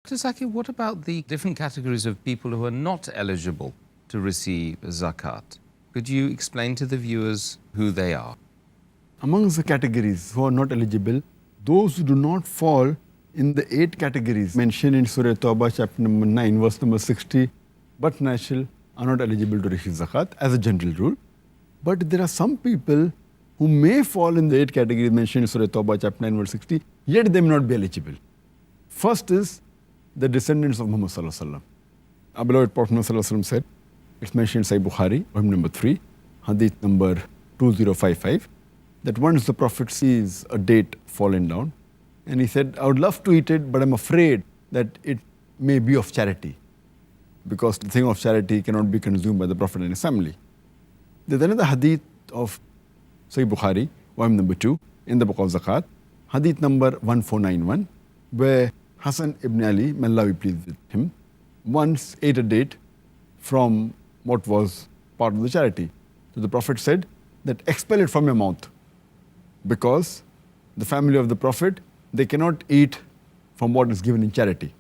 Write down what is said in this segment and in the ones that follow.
Dr. Zaki, what about the different categories of people who are not eligible to receive zakat? Could you explain to the viewers who they are? Amongst the categories who are not eligible, those who do not fall in the 8 categories mentioned in Surah Tawbah, chapter number 9, verse number 60, but natural, are not eligible to receive zakat as a general rule. But there are some people who may fall in the 8 categories mentioned in Surah Tawbah, chapter 9, verse 60, yet they may not be eligible. First is the descendants of Muhammad Sallallahu Alaihi Wasallam. Our beloved Prophet Muhammad Sallallahu Alaihi Wasallam said, it's mentioned in Sahih Bukhari, volume number 3, hadith number 2055, that once the Prophet sees a date fallen down, and he said, I would love to eat it, but I'm afraid that it may be of charity, because the thing of charity cannot be consumed by the Prophet and his family. There's another hadith of Sahih Bukhari, volume number 2, in the book of Zakat, hadith number 1491, where Hassan ibn Ali, may Allah be pleased with him, once ate a date from what was part of the charity. So the Prophet said that expel it from your mouth, because the family of the Prophet, they cannot eat from what is given in charity.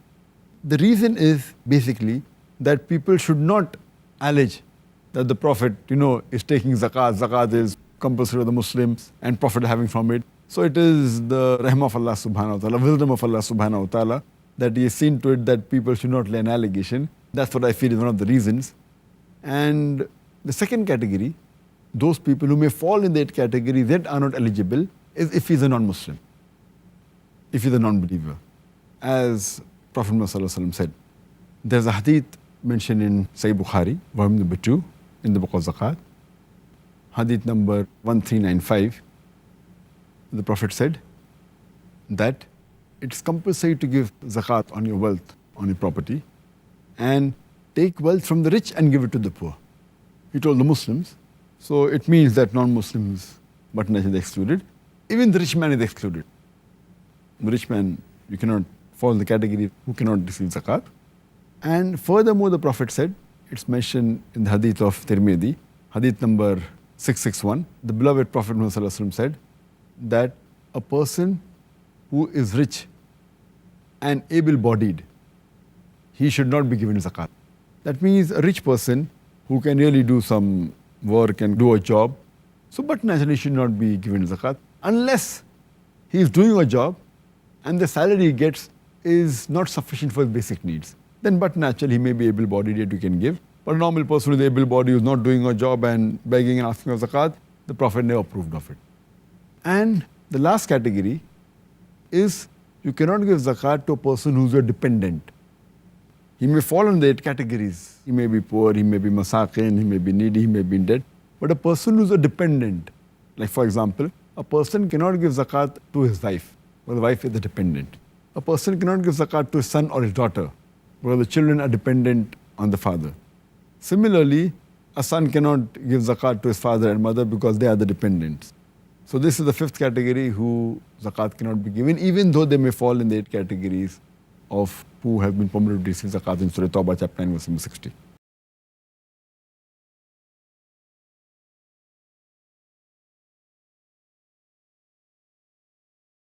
The reason is basically that people should not allege that the Prophet, is taking zakat. Zakat is compulsory of the Muslims and Prophet having from it. So it is the rahmah of Allah subhanahu wa ta'ala, wisdom of Allah subhanahu wa ta'ala, that he has seen to it that people should not lay an allegation. That's what I feel is one of the reasons. And the second category, those people who may fall in that category that are not eligible, is if he's a non-Muslim, if he's a non-believer. As Prophet Muhammad Sallallahu Alaihi Wasallam said, there's a hadith mentioned in Sahih Bukhari, volume number 2, in the book of Zakat, hadith number 1395. The Prophet said that it's compulsory to give zakat on your wealth, on your property, and take wealth from the rich and give it to the poor. He told the Muslims, so it means that non-Muslims, but is excluded. Even the rich man is excluded. The rich man, you cannot fall in the category who cannot receive zakat. And furthermore, the Prophet said, it's mentioned in the hadith of Tirmidhi, hadith number 661, the beloved Prophet Muhammad Sallallahu Alaihi Wasallam said that a person who is rich and able-bodied, he should not be given zakat. That means a rich person who can really do some work and do a job, so but naturally should not be given zakat unless he is doing a job and the salary he gets is not sufficient for his basic needs. Then but naturally he may be able-bodied, yet you can give. But a normal person who is able-bodied, who is not doing a job and begging and asking for zakat, the Prophet never approved of it. And the last category is you cannot give zakat to a person who is a dependent. He may fall in the 8 categories. He may be poor, he may be masakin, he may be needy, he may be in debt. But a person who is a dependent, like for example, a person cannot give zakat to his wife, because the wife is a dependent. A person cannot give zakat to his son or his daughter, because the children are dependent on the father. Similarly, a son cannot give zakat to his father and mother because they are the dependents. So this is the 5th category who zakat cannot be given, even though they may fall in the 8 categories of who have been permitted to receive zakat in Surah Tawbah, chapter 9, verse number 60.